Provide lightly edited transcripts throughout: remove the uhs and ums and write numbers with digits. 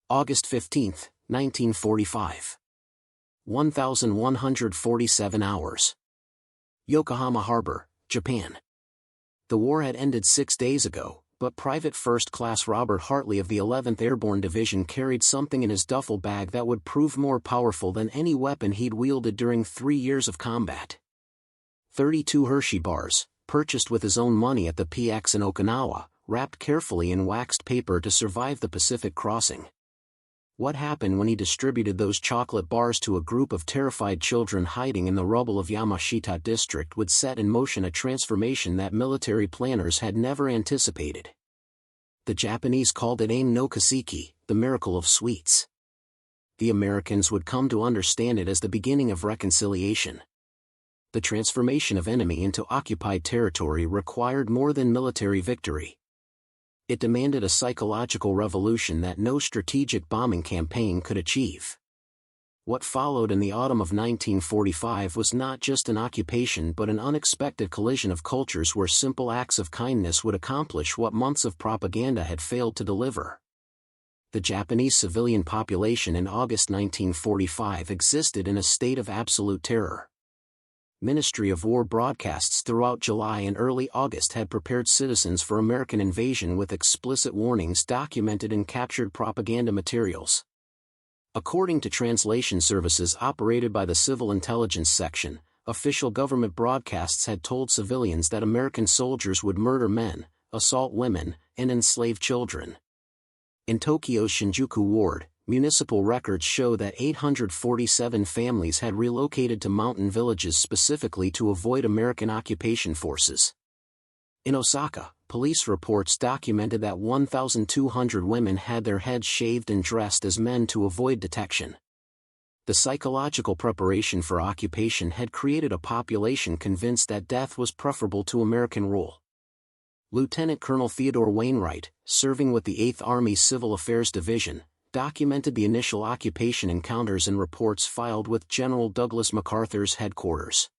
August 15, 1945. 1,147 hours. Yokohama Harbor, Japan. The war had ended 6 days ago, but Private First Class Robert Hartley of the 11th Airborne Division carried something in his duffel bag that would prove more powerful than any weapon he'd wielded during 3 years of combat. 32 Hershey bars, purchased with his own money at the PX in Okinawa, wrapped carefully in waxed paper to survive the Pacific crossing. What happened when he distributed those chocolate bars to a group of terrified children hiding in the rubble of Yamashita District would set in motion a transformation that military planners had never anticipated. The Japanese called it Ain no Kaseki, the miracle of sweets. The Americans would come to understand it as the beginning of reconciliation. The transformation of enemy into occupied territory required more than military victory. It demanded a psychological revolution that no strategic bombing campaign could achieve. What followed in the autumn of 1945 was not just an occupation but an unexpected collision of cultures where simple acts of kindness would accomplish what months of propaganda had failed to deliver. The Japanese civilian population in August 1945 existed in a state of absolute terror. Ministry of War broadcasts throughout July and early August had prepared citizens for American invasion with explicit warnings documented in captured propaganda materials. According to translation services operated by the Civil Intelligence Section, official government broadcasts had told civilians that American soldiers would murder men, assault women, and enslave children. In Tokyo's Shinjuku ward, municipal records show that 847 families had relocated to mountain villages specifically to avoid American occupation forces. In Osaka, police reports documented that 1,200 women had their heads shaved and dressed as men to avoid detection. The psychological preparation for occupation had created a population convinced that death was preferable to American rule. Lieutenant Colonel Theodore Wainwright, serving with the 8th Army Civil Affairs Division, documented the initial occupation encounters in reports filed with General Douglas MacArthur's headquarters.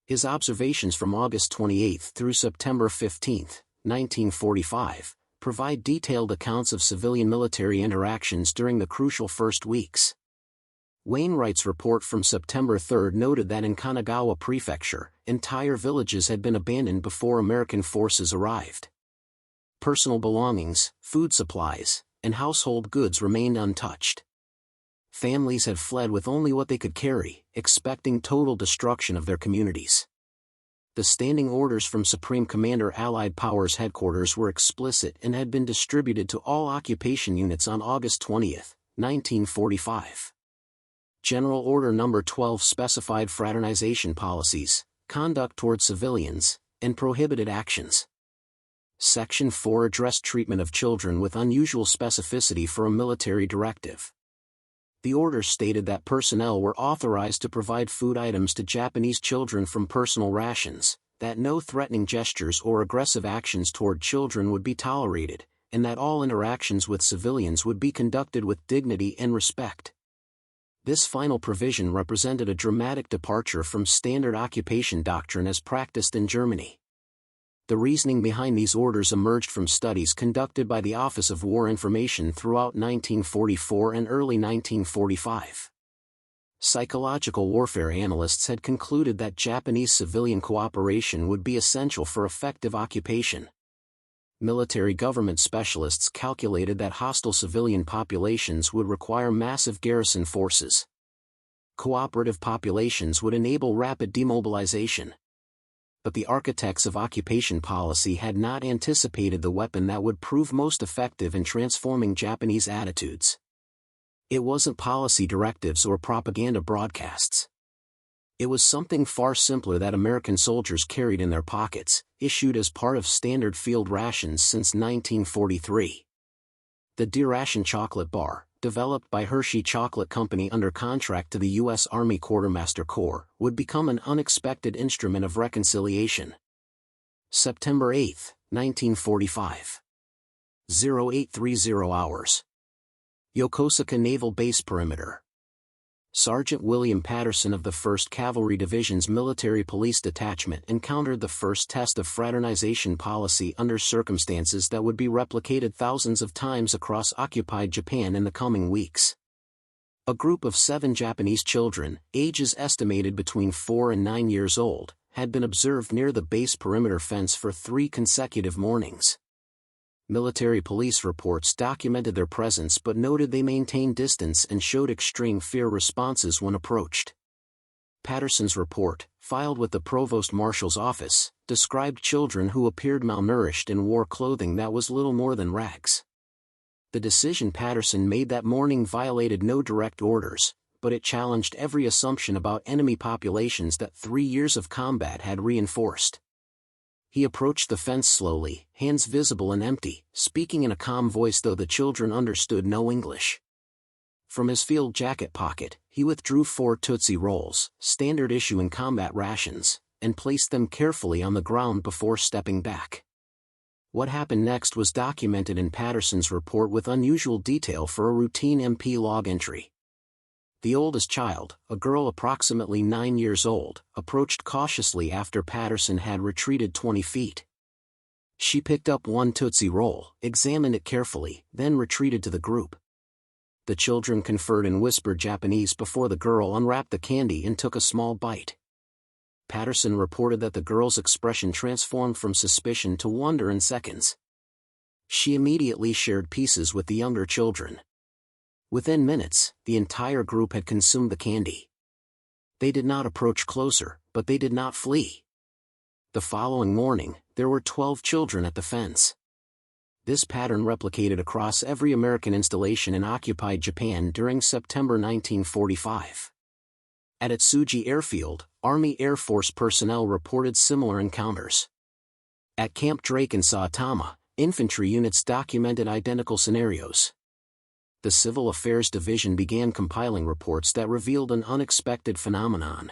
His observations from August 28 through September 15, 1945, provide detailed accounts of civilian-military interactions during the crucial first weeks. Wainwright's report from September 3 noted that in Kanagawa Prefecture, entire villages had been abandoned before American forces arrived. Personal belongings, food supplies, and household goods remained untouched. Families had fled with only what they could carry, expecting total destruction of their communities. The standing orders from Supreme Commander Allied Powers Headquarters were explicit and had been distributed to all occupation units on August 20, 1945. General Order No. 12 specified fraternization policies, conduct toward civilians, and prohibited actions. Section 4 addressed treatment of children with unusual specificity for a military directive. The order stated that personnel were authorized to provide food items to Japanese children from personal rations, that no threatening gestures or aggressive actions toward children would be tolerated, and that all interactions with civilians would be conducted with dignity and respect. This final provision represented a dramatic departure from standard occupation doctrine as practiced in Germany. The reasoning behind these orders emerged from studies conducted by the Office of War Information throughout 1944 and early 1945. Psychological warfare analysts had concluded that Japanese civilian cooperation would be essential for effective occupation. Military government specialists calculated that hostile civilian populations would require massive garrison forces. Cooperative populations would enable rapid demobilization. But the architects of occupation policy had not anticipated the weapon that would prove most effective in transforming Japanese attitudes. It wasn't policy directives or propaganda broadcasts. It was something far simpler that American soldiers carried in their pockets, issued as part of standard field rations since 1943. The D-Ration chocolate bar, developed by Hershey Chocolate Company under contract to the U.S. Army Quartermaster Corps, would become an unexpected instrument of reconciliation. September 8, 1945. 0830 hours. Yokosuka Naval Base Perimeter. Sergeant William Patterson of the 1st Cavalry Division's Military Police Detachment encountered the first test of fraternization policy under circumstances that would be replicated thousands of times across occupied Japan in the coming weeks. A group of 7 Japanese children, ages estimated between 4 and 9 years old, had been observed near the base perimeter fence for 3 consecutive mornings. Military police reports documented their presence but noted they maintained distance and showed extreme fear responses when approached. Patterson's report, filed with the Provost Marshal's office, described children who appeared malnourished and wore clothing that was little more than rags. The decision Patterson made that morning violated no direct orders, but it challenged every assumption about enemy populations that 3 years of combat had reinforced. He approached the fence slowly, hands visible and empty, speaking in a calm voice though the children understood no English. From his field jacket pocket, he withdrew 4 Tootsie Rolls, standard issue in combat rations, and placed them carefully on the ground before stepping back. What happened next was documented in Patterson's report with unusual detail for a routine MP log entry. The oldest child, a girl approximately 9 years old, approached cautiously after Patterson had retreated 20 feet. She picked up 1 Tootsie Roll, examined it carefully, then retreated to the group. The children conferred in whispered Japanese before the girl unwrapped the candy and took a small bite. Patterson reported that the girl's expression transformed from suspicion to wonder in seconds. She immediately shared pieces with the younger children. Within minutes, the entire group had consumed the candy. They did not approach closer, but they did not flee. The following morning, there were 12 children at the fence. This pattern replicated across every American installation in occupied Japan during September 1945. At Atsugi Airfield, Army Air Force personnel reported similar encounters. At Camp Drake in Saitama, infantry units documented identical scenarios. The Civil Affairs Division began compiling reports that revealed an unexpected phenomenon.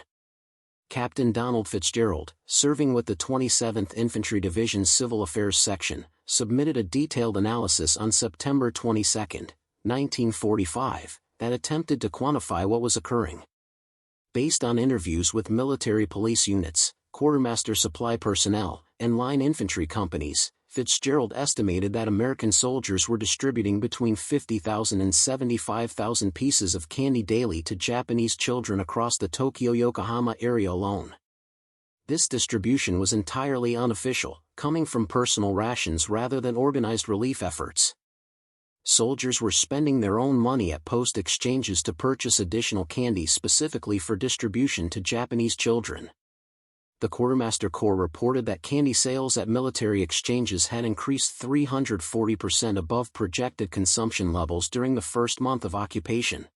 Captain Donald Fitzgerald, serving with the 27th Infantry Division's Civil Affairs Section, submitted a detailed analysis on September 22, 1945, that attempted to quantify what was occurring. Based on interviews with military police units, quartermaster supply personnel, and line infantry companies, Fitzgerald estimated that American soldiers were distributing between 50,000 and 75,000 pieces of candy daily to Japanese children across the Tokyo-Yokohama area alone. This distribution was entirely unofficial, coming from personal rations rather than organized relief efforts. Soldiers were spending their own money at post exchanges to purchase additional candy specifically for distribution to Japanese children. The Quartermaster Corps reported that candy sales at military exchanges had increased 340% above projected consumption levels during the first month of occupation.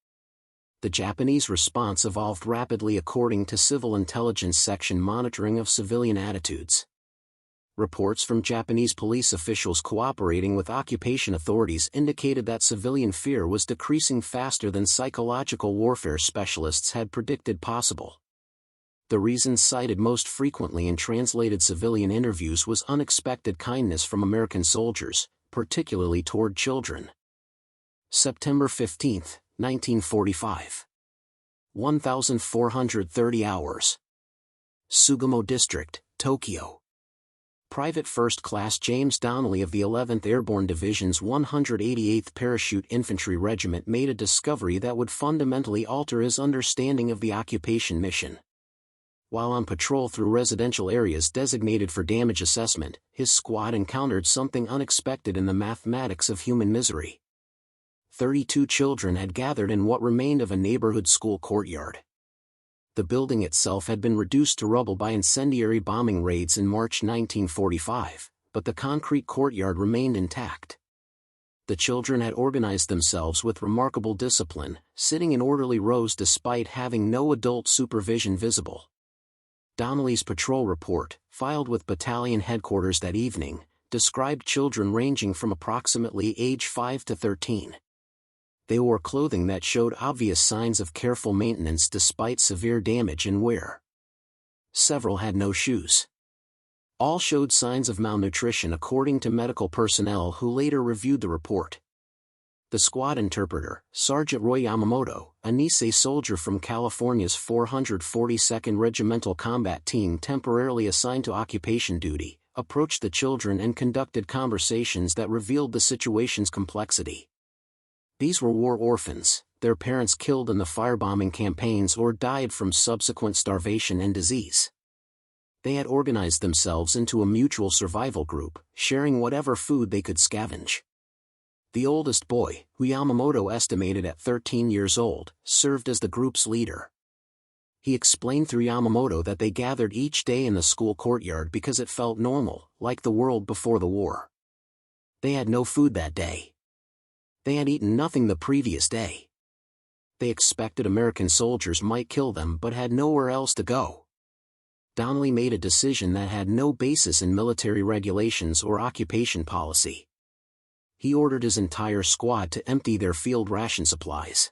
The Japanese response evolved rapidly according to Civil Intelligence Section monitoring of civilian attitudes. Reports from Japanese police officials cooperating with occupation authorities indicated that civilian fear was decreasing faster than psychological warfare specialists had predicted possible. The reason cited most frequently in translated civilian interviews was unexpected kindness from American soldiers, particularly toward children. September 15, 1945. 1,430 hours. Sugamo District, Tokyo. Private First Class James Donnelly of the 11th Airborne Division's 188th Parachute Infantry Regiment made a discovery that would fundamentally alter his understanding of the occupation mission. While on patrol through residential areas designated for damage assessment, his squad encountered something unexpected in the mathematics of human misery. 32 children had gathered in what remained of a neighborhood school courtyard. The building itself had been reduced to rubble by incendiary bombing raids in March 1945, but the concrete courtyard remained intact. The children had organized themselves with remarkable discipline, sitting in orderly rows despite having no adult supervision visible. Donnelly's patrol report, filed with battalion headquarters that evening, described children ranging from approximately age 5 to 13. They wore clothing that showed obvious signs of careful maintenance despite severe damage and wear. Several had no shoes. All showed signs of malnutrition according to medical personnel who later reviewed the report. The squad interpreter, Sergeant Roy Yamamoto, a Nisei soldier from California's 442nd Regimental Combat Team temporarily assigned to occupation duty, approached the children and conducted conversations that revealed the situation's complexity. These were war orphans, their parents killed in the firebombing campaigns or died from subsequent starvation and disease. They had organized themselves into a mutual survival group, sharing whatever food they could scavenge. The oldest boy, who Yamamoto estimated at 13 years old, served as the group's leader. He explained through Yamamoto that they gathered each day in the school courtyard because it felt normal, like the world before the war. They had no food that day. They had eaten nothing the previous day. They expected American soldiers might kill them but had nowhere else to go. Donnelly made a decision that had no basis in military regulations or occupation policy. He ordered his entire squad to empty their field ration supplies.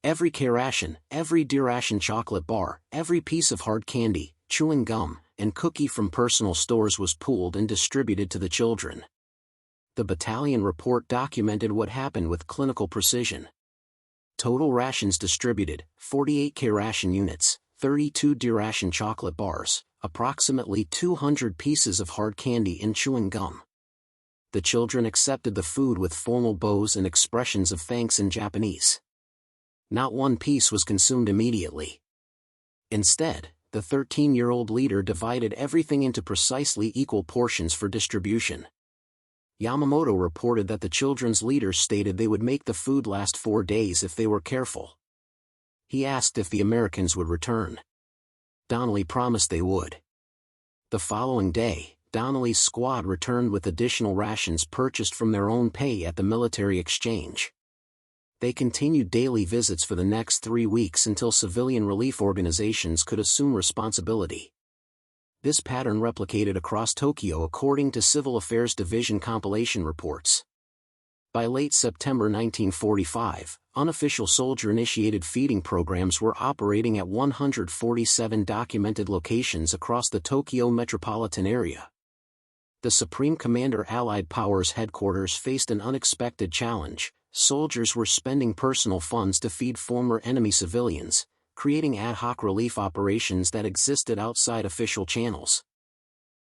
Every K ration, every D ration chocolate bar, every piece of hard candy, chewing gum, and cookie from personal stores was pooled and distributed to the children. The battalion report documented what happened with clinical precision. Total rations distributed: 48 K ration units, 32 D ration chocolate bars, approximately 200 pieces of hard candy and chewing gum. The children accepted the food with formal bows and expressions of thanks in Japanese. Not one piece was consumed immediately. Instead, the 13-year-old leader divided everything into precisely equal portions for distribution. Yamamoto reported that the children's leader stated they would make the food last 4 days if they were careful. He asked if the Americans would return. Donnelly promised they would. The following day, Donnelly's squad returned with additional rations purchased from their own pay at the military exchange. They continued daily visits for the next 3 weeks until civilian relief organizations could assume responsibility. This pattern replicated across Tokyo according to Civil Affairs Division compilation reports. By late September 1945, unofficial soldier-initiated feeding programs were operating at 147 documented locations across the Tokyo metropolitan area. The Supreme Commander Allied Powers headquarters faced an unexpected challenge. Soldiers were spending personal funds to feed former enemy civilians, creating ad hoc relief operations that existed outside official channels.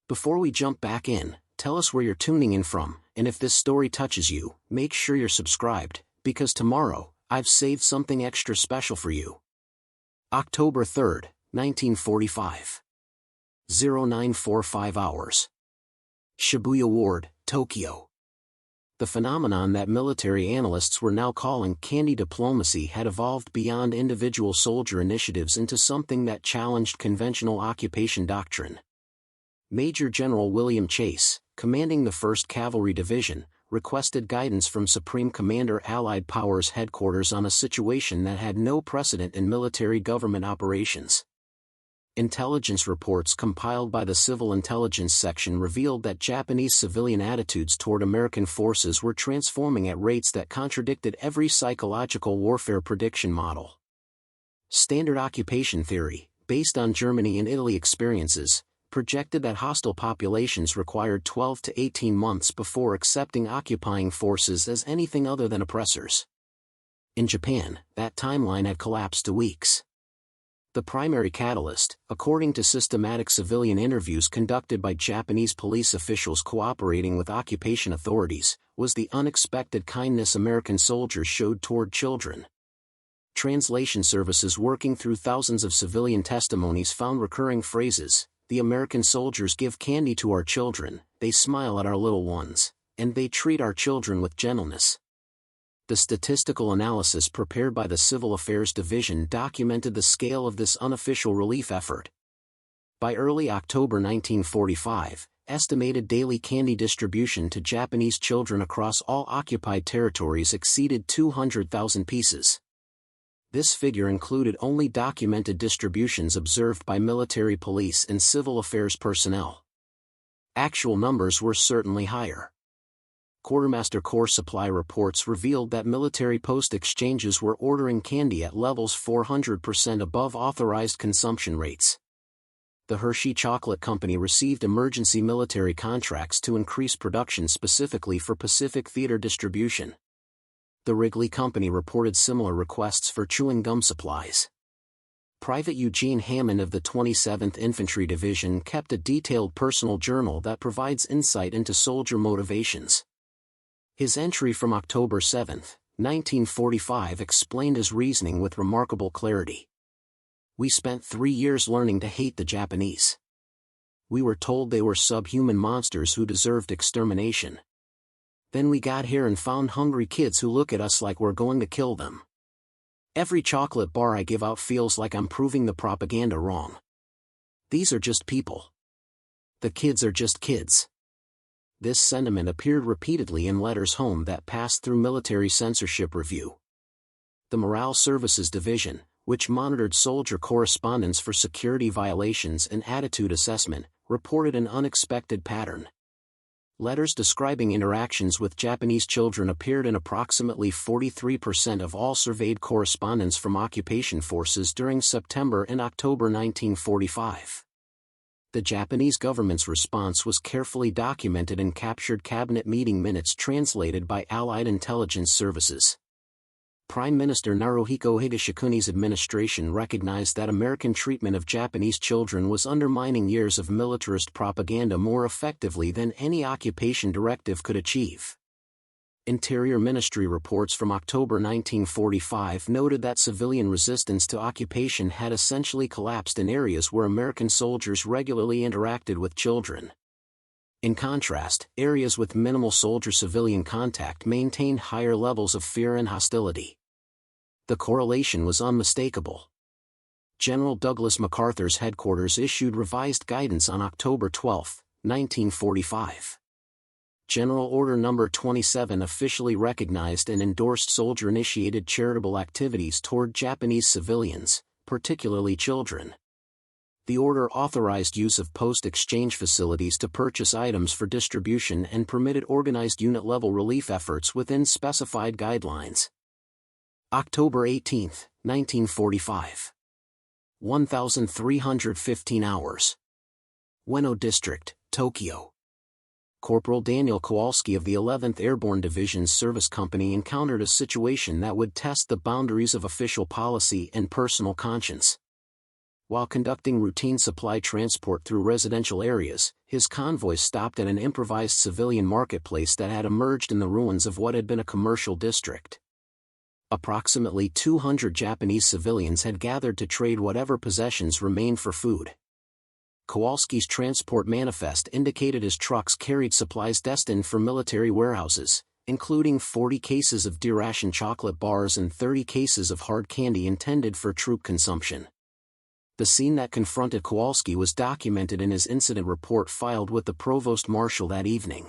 Before we jump back in, tell us where you're tuning in from, and if this story touches you, make sure you're subscribed, because tomorrow, I've saved something extra special for you. October 3, 1945. 0945 hours. Shibuya Ward, Tokyo. The phenomenon that military analysts were now calling candy diplomacy had evolved beyond individual soldier initiatives into something that challenged conventional occupation doctrine. Major General William Chase, commanding the 1st Cavalry Division, requested guidance from Supreme Commander Allied Powers headquarters on a situation that had no precedent in military government operations. Intelligence reports compiled by the Civil Intelligence Section revealed that Japanese civilian attitudes toward American forces were transforming at rates that contradicted every psychological warfare prediction model. Standard occupation theory, based on Germany and Italy experiences, projected that hostile populations required 12 to 18 months before accepting occupying forces as anything other than oppressors. In Japan, that timeline had collapsed to weeks. The primary catalyst, according to systematic civilian interviews conducted by Japanese police officials cooperating with occupation authorities, was the unexpected kindness American soldiers showed toward children. Translation services working through thousands of civilian testimonies found recurring phrases: "The American soldiers give candy to our children, they smile at our little ones, and they treat our children with gentleness." The statistical analysis prepared by the Civil Affairs Division documented the scale of this unofficial relief effort. By early October 1945, estimated daily candy distribution to Japanese children across all occupied territories exceeded 200,000 pieces. This figure included only documented distributions observed by military police and civil affairs personnel. Actual numbers were certainly higher. Quartermaster Corps supply reports revealed that military post exchanges were ordering candy at levels 400% above authorized consumption rates. The Hershey Chocolate Company received emergency military contracts to increase production specifically for Pacific Theater distribution. The Wrigley Company reported similar requests for chewing gum supplies. Private Eugene Hammond of the 27th Infantry Division kept a detailed personal journal that provides insight into soldier motivations. His entry from October 7, 1945 explained his reasoning with remarkable clarity. "We spent 3 years learning to hate the Japanese. We were told they were subhuman monsters who deserved extermination. Then we got here and found hungry kids who look at us like we're going to kill them. Every chocolate bar I give out feels like I'm proving the propaganda wrong. These are just people. The kids are just kids." This sentiment appeared repeatedly in letters home that passed through military censorship review. The Morale Services Division, which monitored soldier correspondence for security violations and attitude assessment, reported an unexpected pattern. Letters describing interactions with Japanese children appeared in approximately 43% of all surveyed correspondence from occupation forces during September and October 1945. The Japanese government's response was carefully documented in captured cabinet meeting minutes translated by Allied intelligence services. Prime Minister Naruhiko Higashikune's administration recognized that American treatment of Japanese children was undermining years of militarist propaganda more effectively than any occupation directive could achieve. Interior Ministry reports from October 1945 noted that civilian resistance to occupation had essentially collapsed in areas where American soldiers regularly interacted with children. In contrast, areas with minimal soldier-civilian contact maintained higher levels of fear and hostility. The correlation was unmistakable. General Douglas MacArthur's headquarters issued revised guidance on October 12, 1945. General Order No. 27 officially recognized and endorsed soldier-initiated charitable activities toward Japanese civilians, particularly children. The order authorized use of post-exchange facilities to purchase items for distribution and permitted organized unit-level relief efforts within specified guidelines. October 18, 1945. 1,315 hours. Ueno District, Tokyo. Corporal Daniel Kowalski of the 11th Airborne Division's service company encountered a situation that would test the boundaries of official policy and personal conscience. While conducting routine supply transport through residential areas, his convoy stopped at an improvised civilian marketplace that had emerged in the ruins of what had been a commercial district. Approximately 200 Japanese civilians had gathered to trade whatever possessions remained for food. Kowalski's transport manifest indicated his trucks carried supplies destined for military warehouses, including 40 cases of deration chocolate bars and 30 cases of hard candy intended for troop consumption. The scene that confronted Kowalski was documented in his incident report filed with the provost marshal that evening.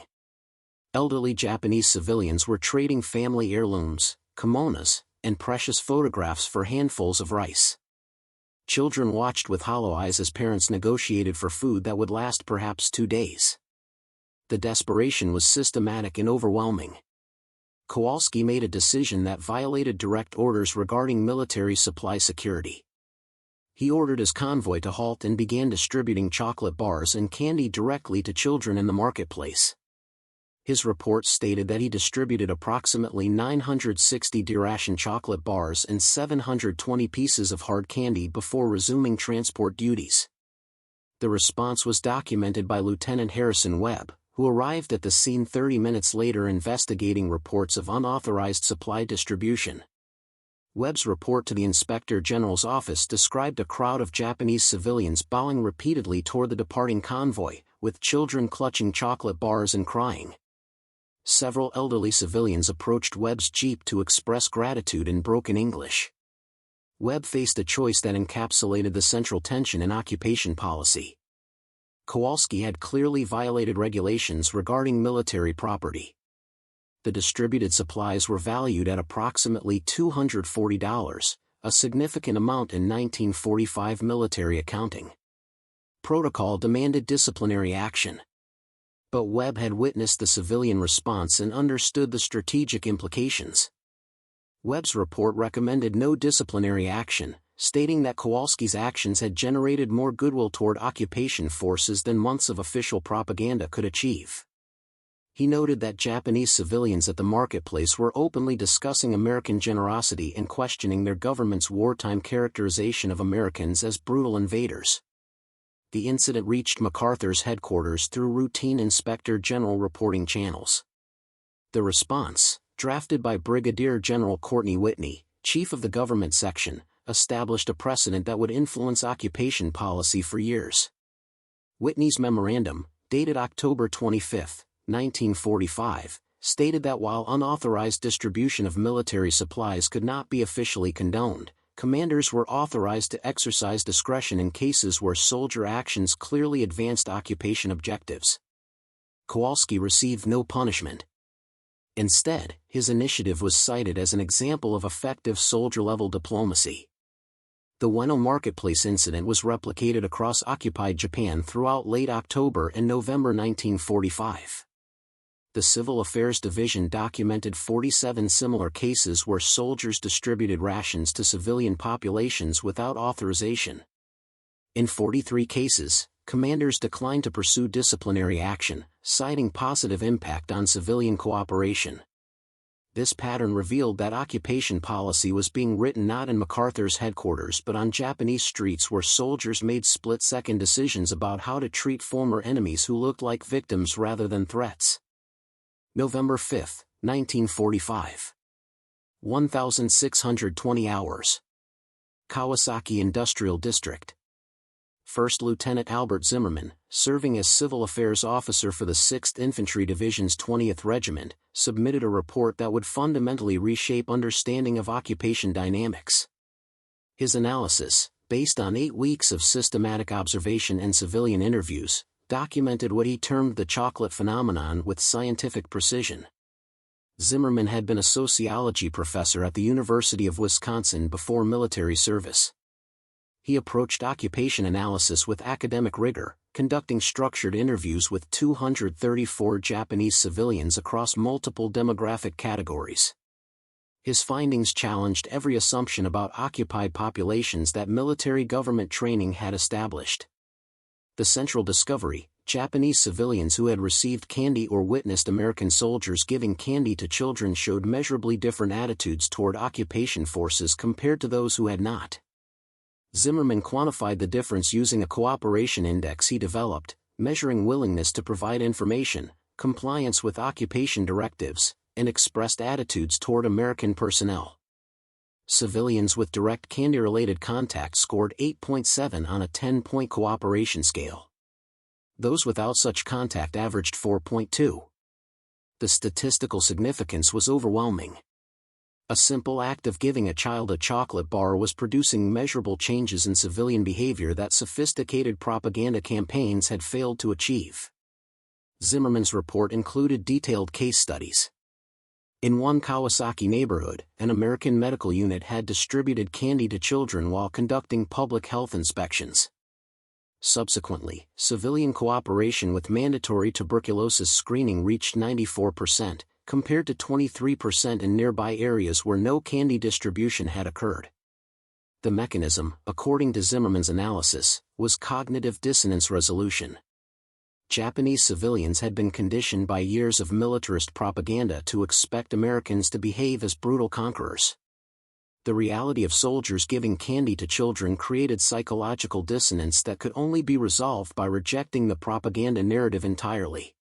Elderly Japanese civilians were trading family heirlooms, kimonos, and precious photographs for handfuls of rice. Children watched with hollow eyes as parents negotiated for food that would last perhaps 2 days. The desperation was systematic and overwhelming. Kowalski made a decision that violated direct orders regarding military supply security. He ordered his convoy to halt and began distributing chocolate bars and candy directly to children in the marketplace. His report stated that he distributed approximately 960 deration chocolate bars and 720 pieces of hard candy before resuming transport duties. The response was documented by Lieutenant Harrison Webb, who arrived at the scene 30 minutes later investigating reports of unauthorized supply distribution. Webb's report to the Inspector General's office described a crowd of Japanese civilians bowing repeatedly toward the departing convoy, with children clutching chocolate bars and crying. Several elderly civilians approached Webb's jeep to express gratitude in broken English. Webb faced a choice that encapsulated the central tension in occupation policy. Kowalski had clearly violated regulations regarding military property. The distributed supplies were valued at approximately $240, a significant amount in 1945 military accounting. Protocol demanded disciplinary action. But Webb had witnessed the civilian response and understood the strategic implications. Webb's report recommended no disciplinary action, stating that Kowalski's actions had generated more goodwill toward occupation forces than months of official propaganda could achieve. He noted that Japanese civilians at the marketplace were openly discussing American generosity and questioning their government's wartime characterization of Americans as brutal invaders. The incident reached MacArthur's headquarters through routine Inspector General reporting channels. The response, drafted by Brigadier General Courtney Whitney, chief of the government section, established a precedent that would influence occupation policy for years. Whitney's memorandum, dated October 25, 1945, stated that while unauthorized distribution of military supplies could not be officially condoned, commanders were authorized to exercise discretion in cases where soldier actions clearly advanced occupation objectives. Kowalski received no punishment. Instead, his initiative was cited as an example of effective soldier-level diplomacy. The Ueno Marketplace incident was replicated across occupied Japan throughout late October and November 1945. The Civil Affairs Division documented 47 similar cases where soldiers distributed rations to civilian populations without authorization. In 43 cases, commanders declined to pursue disciplinary action, citing positive impact on civilian cooperation. This pattern revealed that occupation policy was being written not in MacArthur's headquarters but on Japanese streets where soldiers made split-second decisions about how to treat former enemies who looked like victims rather than threats. November 5, 1945. 1,620 hours. Kawasaki Industrial District. First Lieutenant Albert Zimmerman, serving as Civil Affairs Officer for the 6th Infantry Division's 20th Regiment, submitted a report that would fundamentally reshape understanding of occupation dynamics. His analysis, based on 8 weeks of systematic observation and civilian interviews, documented what he termed the chocolate phenomenon with scientific precision. Zimmerman had been a sociology professor at the University of Wisconsin before military service. He approached occupation analysis with academic rigor, conducting structured interviews with 234 Japanese civilians across multiple demographic categories. His findings challenged every assumption about occupied populations that military government training had established. The central discovery: Japanese civilians who had received candy or witnessed American soldiers giving candy to children showed measurably different attitudes toward occupation forces compared to those who had not. Zimmerman quantified the difference using a cooperation index he developed, measuring willingness to provide information, compliance with occupation directives, and expressed attitudes toward American personnel. Civilians with direct candy-related contact scored 8.7 on a 10-point cooperation scale. Those without such contact averaged 4.2. The statistical significance was overwhelming. A simple act of giving a child a chocolate bar was producing measurable changes in civilian behavior that sophisticated propaganda campaigns had failed to achieve. Zimmerman's report included detailed case studies. In one Kawasaki neighborhood, an American medical unit had distributed candy to children while conducting public health inspections. Subsequently, civilian cooperation with mandatory tuberculosis screening reached 94%, compared to 23% in nearby areas where no candy distribution had occurred. The mechanism, according to Zimmerman's analysis, was cognitive dissonance resolution. Japanese civilians had been conditioned by years of militarist propaganda to expect Americans to behave as brutal conquerors. The reality of soldiers giving candy to children created psychological dissonance that could only be resolved by rejecting the propaganda narrative entirely.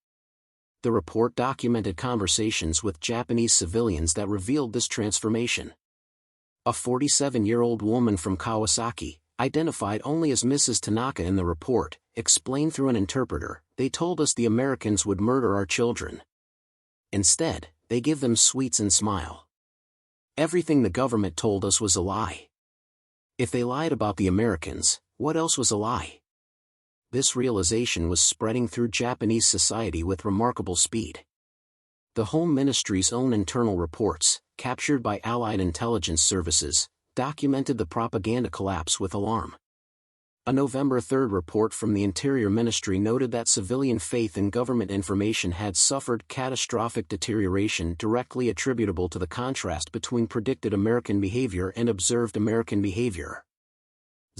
The report documented conversations with Japanese civilians that revealed this transformation. A 47-year-old woman from Kawasaki, identified only as Mrs. Tanaka in the report, explained through an interpreter, "They told us the Americans would murder our children. Instead, they give them sweets and smile. Everything the government told us was a lie. If they lied about the Americans, what else was a lie?" This realization was spreading through Japanese society with remarkable speed. The Home Ministry's own internal reports, captured by Allied intelligence services, documented the propaganda collapse with alarm. A November 3 report from the Interior Ministry noted that civilian faith in government information had suffered catastrophic deterioration directly attributable to the contrast between predicted American behavior and observed American behavior.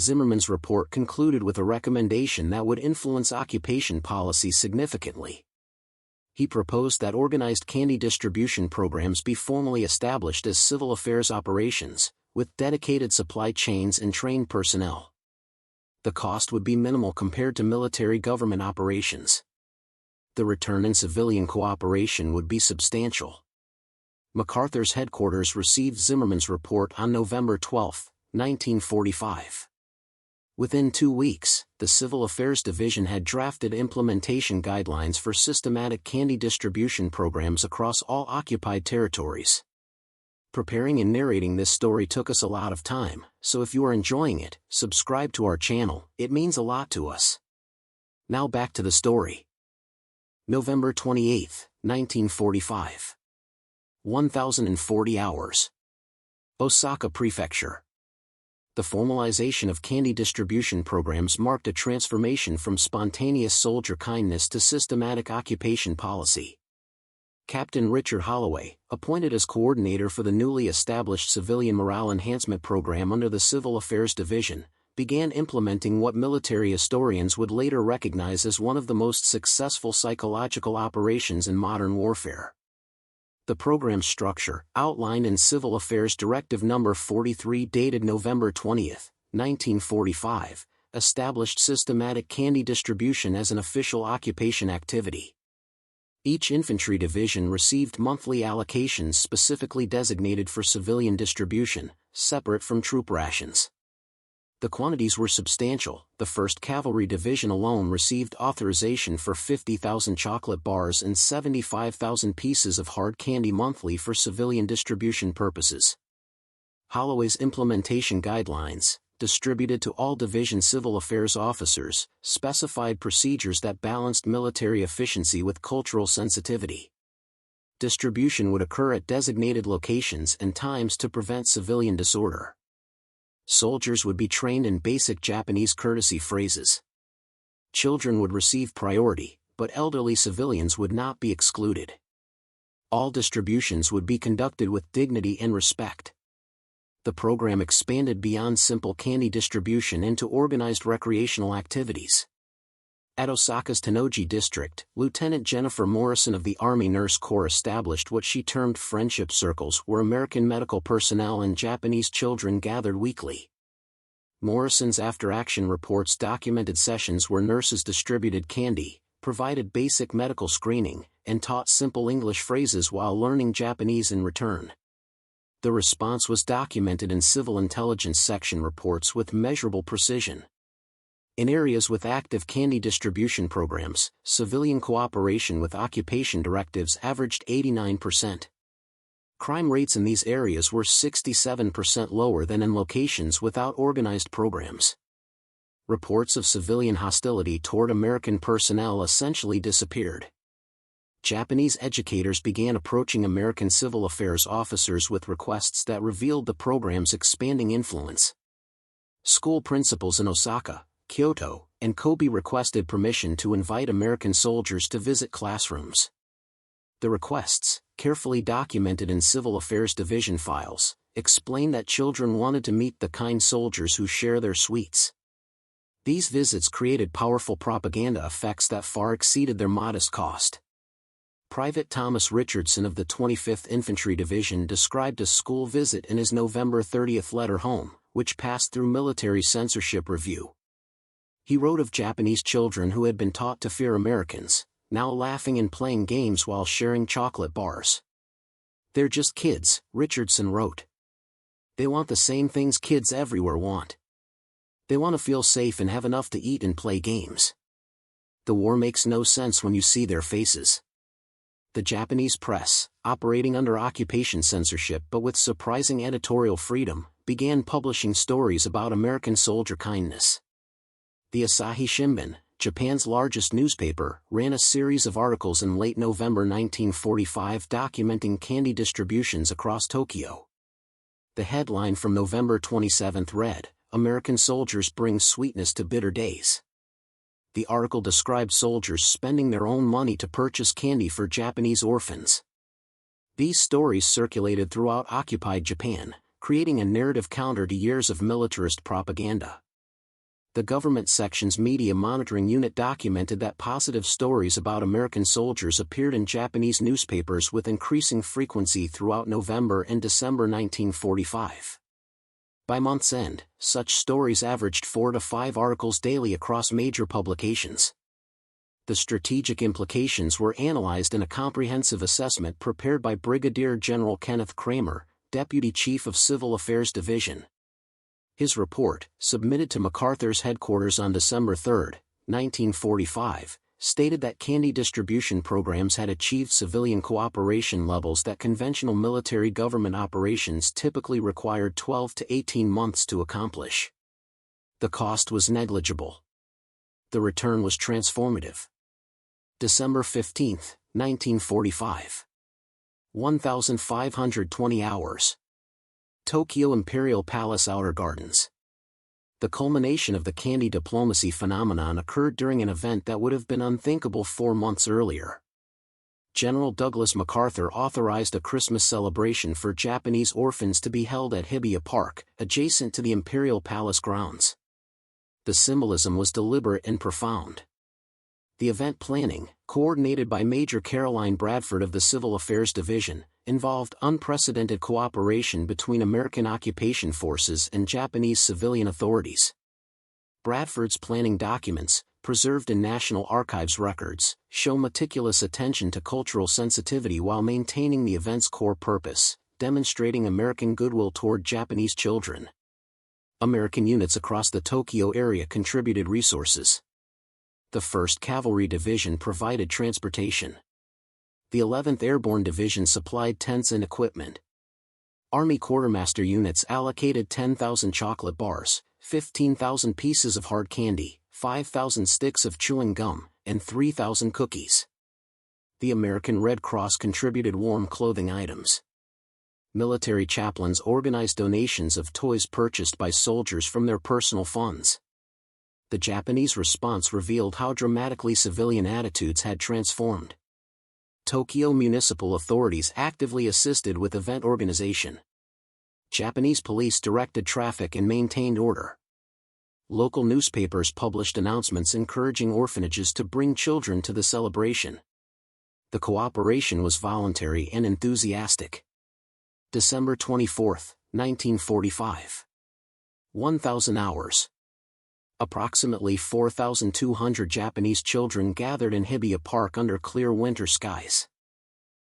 Zimmerman's report concluded with a recommendation that would influence occupation policy significantly. He proposed that organized candy distribution programs be formally established as civil affairs operations, with dedicated supply chains and trained personnel. The cost would be minimal compared to military government operations. The return in civilian cooperation would be substantial. MacArthur's headquarters received Zimmerman's report on November 12, 1945. Within 2 weeks, the Civil Affairs Division had drafted implementation guidelines for systematic candy distribution programs across all occupied territories. Preparing and narrating this story took us a lot of time, so if you are enjoying it, subscribe to our channel, it means a lot to us. Now back to the story. November 28, 1945. 1040 hours. Osaka Prefecture. The formalization of candy distribution programs marked a transformation from spontaneous soldier kindness to systematic occupation policy. Captain Richard Holloway, appointed as coordinator for the newly established Civilian Morale Enhancement Program under the Civil Affairs Division, began implementing what military historians would later recognize as one of the most successful psychological operations in modern warfare. The program's structure, outlined in Civil Affairs Directive No. 43 dated November 20, 1945, established systematic candy distribution as an official occupation activity. Each infantry division received monthly allocations specifically designated for civilian distribution, separate from troop rations. The quantities were substantial. The 1st Cavalry Division alone received authorization for 50,000 chocolate bars and 75,000 pieces of hard candy monthly for civilian distribution purposes. Holloway's implementation guidelines, distributed to all division civil affairs officers, specified procedures that balanced military efficiency with cultural sensitivity. Distribution would occur at designated locations and times to prevent civilian disorder. Soldiers would be trained in basic Japanese courtesy phrases. Children would receive priority, but elderly civilians would not be excluded. All distributions would be conducted with dignity and respect. The program expanded beyond simple candy distribution into organized recreational activities. At Osaka's Tennoji district, Lieutenant Jennifer Morrison of the Army Nurse Corps established what she termed friendship circles where American medical personnel and Japanese children gathered weekly. Morrison's after-action reports documented sessions where nurses distributed candy, provided basic medical screening, and taught simple English phrases while learning Japanese in return. The response was documented in Civil Intelligence Section reports with measurable precision. In areas with active candy distribution programs, civilian cooperation with occupation directives averaged 89%. Crime rates in these areas were 67% lower than in locations without organized programs. Reports of civilian hostility toward American personnel essentially disappeared. Japanese educators began approaching American civil affairs officers with requests that revealed the program's expanding influence. School principals in Osaka, Kyoto, and Kobe requested permission to invite American soldiers to visit classrooms. The requests, carefully documented in Civil Affairs Division files, explained that children wanted to meet the kind soldiers who share their sweets. These visits created powerful propaganda effects that far exceeded their modest cost. Private Thomas Richardson of the 25th Infantry Division described a school visit in his November 30 letter home, which passed through military censorship review. He wrote of Japanese children who had been taught to fear Americans, now laughing and playing games while sharing chocolate bars. "They're just kids," Richardson wrote. "They want the same things kids everywhere want. They want to feel safe and have enough to eat and play games. The war makes no sense when you see their faces." The Japanese press, operating under occupation censorship but with surprising editorial freedom, began publishing stories about American soldier kindness. The Asahi Shimbun, Japan's largest newspaper, ran a series of articles in late November 1945 documenting candy distributions across Tokyo. The headline from November 27 read, "American soldiers bring sweetness to bitter days." The article described soldiers spending their own money to purchase candy for Japanese orphans. These stories circulated throughout occupied Japan, creating a narrative counter to years of militarist propaganda. The government section's media monitoring unit documented that positive stories about American soldiers appeared in Japanese newspapers with increasing frequency throughout November and December 1945. By month's end, such stories averaged 4 to 5 articles daily across major publications. The strategic implications were analyzed in a comprehensive assessment prepared by Brigadier General Kenneth Kramer, Deputy Chief of Civil Affairs Division. His report, submitted to MacArthur's headquarters on December 3, 1945, stated that candy distribution programs had achieved civilian cooperation levels that conventional military government operations typically required 12 to 18 months to accomplish. The cost was negligible. The return was transformative. December 15, 1945. 1,520 hours. Tokyo Imperial Palace Outer Gardens. The culmination of the candy diplomacy phenomenon occurred during an event that would have been unthinkable 4 months earlier. General Douglas MacArthur authorized a Christmas celebration for Japanese orphans to be held at Hibiya Park, adjacent to the Imperial Palace grounds. The symbolism was deliberate and profound. The event planning, coordinated by Major Caroline Bradford of the Civil Affairs Division, involved unprecedented cooperation between American occupation forces and Japanese civilian authorities. Bradford's planning documents, preserved in National Archives records, show meticulous attention to cultural sensitivity while maintaining the event's core purpose, demonstrating American goodwill toward Japanese children. American units across the Tokyo area contributed resources. The 1st Cavalry Division provided transportation. The 11th Airborne Division supplied tents and equipment. Army quartermaster units allocated 10,000 chocolate bars, 15,000 pieces of hard candy, 5,000 sticks of chewing gum, and 3,000 cookies. The American Red Cross contributed warm clothing items. Military chaplains organized donations of toys purchased by soldiers from their personal funds. The Japanese response revealed how dramatically civilian attitudes had transformed. Tokyo municipal authorities actively assisted with event organization. Japanese police directed traffic and maintained order. Local newspapers published announcements encouraging orphanages to bring children to the celebration. The cooperation was voluntary and enthusiastic. December 24, 1945. 1,000 hours. Approximately 4,200 Japanese children gathered in Hibiya Park under clear winter skies.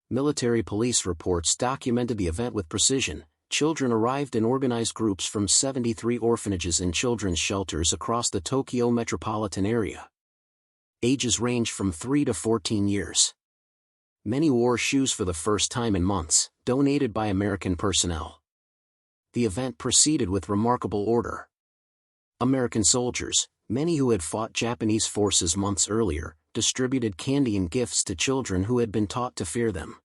Military police reports documented the event with precision. Children arrived in organized groups from 73 orphanages and children's shelters across the Tokyo metropolitan area. Ages ranged from 3 to 14 years. Many wore shoes for the first time in months, donated by American personnel. The event proceeded with remarkable order. American soldiers, many who had fought Japanese forces months earlier, distributed candy and gifts to children who had been taught to fear them.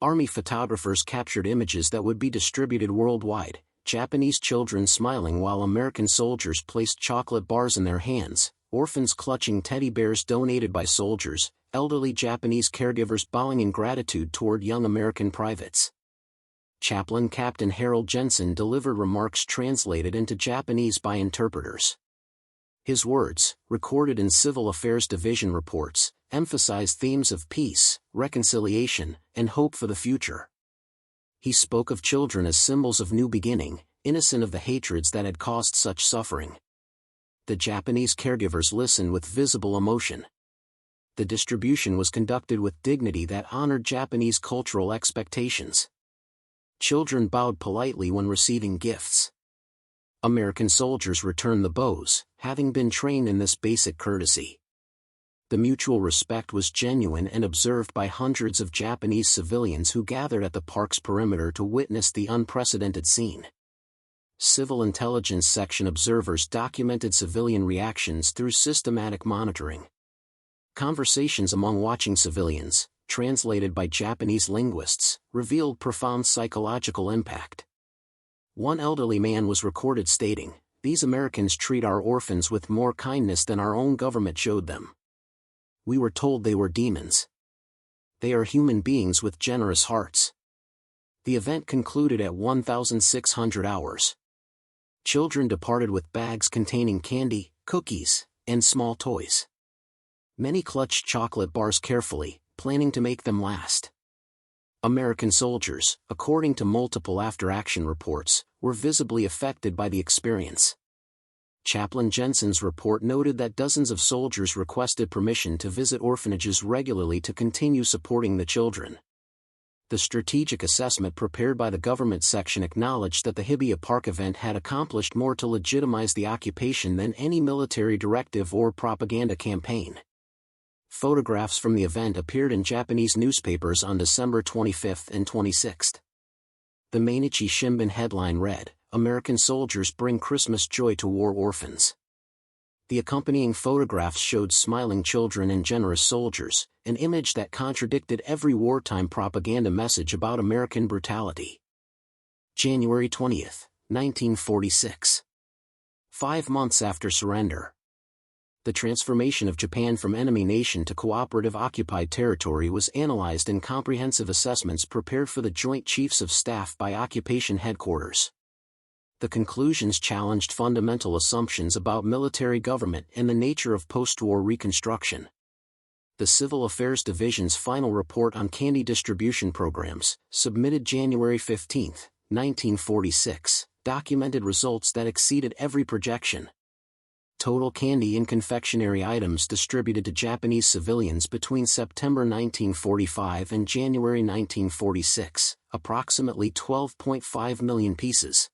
Army photographers captured images that would be distributed worldwide, Japanese children smiling while American soldiers placed chocolate bars in their hands, orphans clutching teddy bears donated by soldiers, elderly Japanese caregivers bowing in gratitude toward young American privates. Chaplain Captain Harold Jensen delivered remarks translated into Japanese by interpreters. His words, recorded in Civil Affairs Division reports, emphasized themes of peace, reconciliation, and hope for the future. He spoke of children as symbols of new beginning, innocent of the hatreds that had caused such suffering. The Japanese caregivers listened with visible emotion. The distribution was conducted with dignity that honored Japanese cultural expectations. Children bowed politely when receiving gifts. American soldiers returned the bows, having been trained in this basic courtesy. The mutual respect was genuine and observed by hundreds of Japanese civilians who gathered at the park's perimeter to witness the unprecedented scene. Civil Intelligence Section observers documented civilian reactions through systematic monitoring. Conversations among watching civilians, translated by Japanese linguists, revealed profound psychological impact. One elderly man was recorded stating, "These Americans treat our orphans with more kindness than our own government showed them. We were told they were demons. They are human beings with generous hearts." The event concluded at 1,600 hours. Children departed with bags containing candy, cookies, and small toys. Many clutched chocolate bars carefully, planning to make them last. American soldiers, according to multiple after-action reports, were visibly affected by the experience. Chaplain Jensen's report noted that dozens of soldiers requested permission to visit orphanages regularly to continue supporting the children. The strategic assessment prepared by the government section acknowledged that the Hibiya Park event had accomplished more to legitimize the occupation than any military directive or propaganda campaign. Photographs from the event appeared in Japanese newspapers on December 25 and 26. The Mainichi Shimbun headline read, "American soldiers bring Christmas joy to war orphans." The accompanying photographs showed smiling children and generous soldiers, an image that contradicted every wartime propaganda message about American brutality. January 20, 1946. 5 months after surrender. The transformation of Japan from enemy nation to cooperative occupied territory was analyzed in comprehensive assessments prepared for the Joint Chiefs of Staff by Occupation Headquarters. The conclusions challenged fundamental assumptions about military government and the nature of post-war reconstruction. The Civil Affairs Division's final report on candy distribution programs, submitted January 15, 1946, documented results that exceeded every projection. Total candy and confectionery items distributed to Japanese civilians between September 1945 and January 1946, approximately 12.5 million pieces.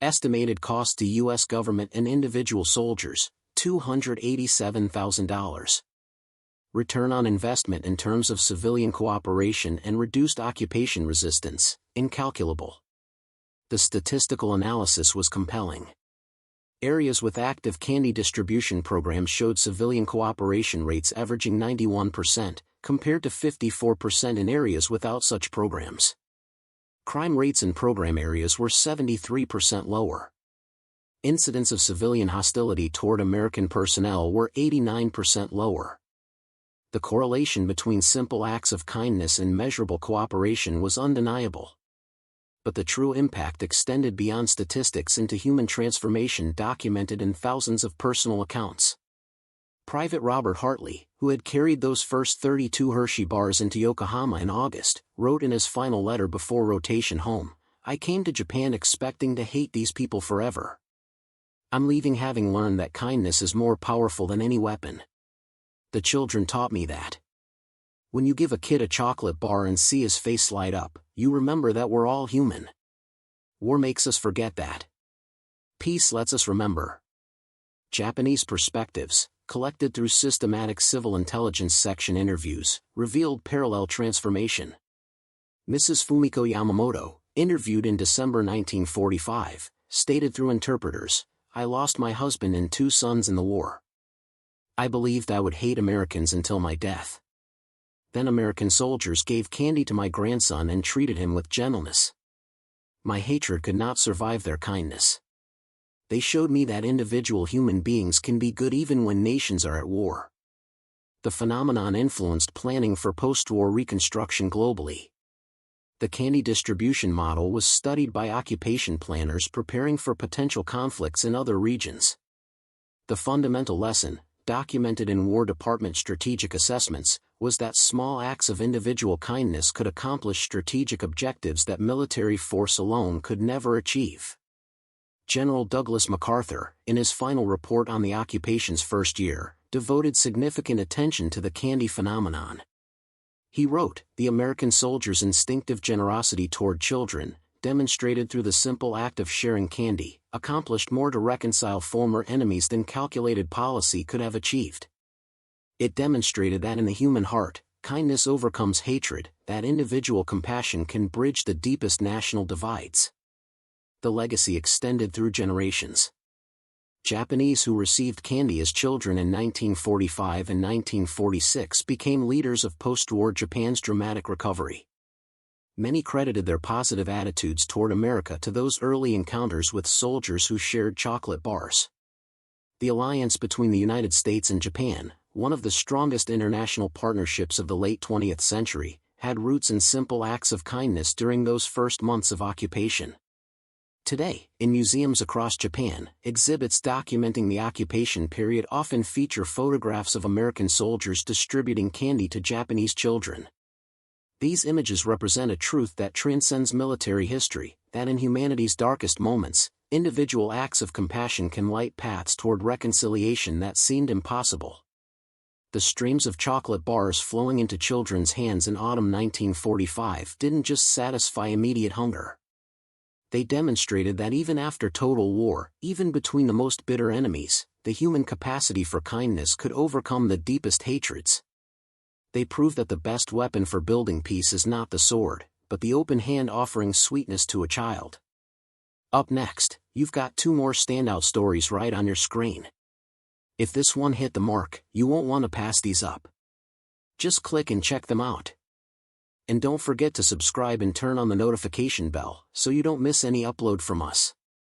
Estimated cost to U.S. government and individual soldiers, $287,000. Return on investment in terms of civilian cooperation and reduced occupation resistance, incalculable. The statistical analysis was compelling. Areas with active candy distribution programs showed civilian cooperation rates averaging 91%, compared to 54% in areas without such programs. Crime rates in program areas were 73% lower. Incidents of civilian hostility toward American personnel were 89% lower. The correlation between simple acts of kindness and measurable cooperation was undeniable. But the true impact extended beyond statistics into human transformation documented in thousands of personal accounts. Private Robert Hartley, who had carried those first 32 Hershey bars into Yokohama in August, wrote in his final letter before rotation home, "I came to Japan expecting to hate these people forever. I'm leaving having learned that kindness is more powerful than any weapon. The children taught me that. When you give a kid a chocolate bar and see his face light up, you remember that we're all human. War makes us forget that. Peace lets us remember." Japanese perspectives, collected through systematic civil intelligence section interviews, revealed parallel transformation. Mrs. Fumiko Yamamoto, interviewed in December 1945, stated through interpreters, "I lost my husband and 2 sons in the war. I believed I would hate Americans until my death. Then American soldiers gave candy to my grandson and treated him with gentleness. My hatred could not survive their kindness. They showed me that individual human beings can be good even when nations are at war." The phenomenon influenced planning for post-war reconstruction globally. The candy distribution model was studied by occupation planners preparing for potential conflicts in other regions. The fundamental lesson, documented in War Department strategic assessments, was that small acts of individual kindness could accomplish strategic objectives that military force alone could never achieve. General Douglas MacArthur, in his final report on the occupation's first year, devoted significant attention to the candy phenomenon. He wrote, "The American soldiers' instinctive generosity toward children, demonstrated through the simple act of sharing candy, accomplished more to reconcile former enemies than calculated policy could have achieved. It demonstrated that in the human heart, kindness overcomes hatred, that individual compassion can bridge the deepest national divides." The legacy extended through generations. Japanese who received candy as children in 1945 and 1946 became leaders of post-war Japan's dramatic recovery. Many credited their positive attitudes toward America to those early encounters with soldiers who shared chocolate bars. The alliance between the United States and Japan, one of the strongest international partnerships of the late 20th century, had roots in simple acts of kindness during those first months of occupation. Today, in museums across Japan, exhibits documenting the occupation period often feature photographs of American soldiers distributing candy to Japanese children. These images represent a truth that transcends military history, that in humanity's darkest moments, individual acts of compassion can light paths toward reconciliation that seemed impossible. The streams of chocolate bars flowing into children's hands in autumn 1945 didn't just satisfy immediate hunger. They demonstrated that even after total war, even between the most bitter enemies, the human capacity for kindness could overcome the deepest hatreds. They proved that the best weapon for building peace is not the sword, but the open hand offering sweetness to a child. Up next, you've got 2 more standout stories right on your screen. If this one hit the mark, you won't want to pass these up. Just click and check them out. And don't forget to subscribe and turn on the notification bell so you don't miss any upload from us.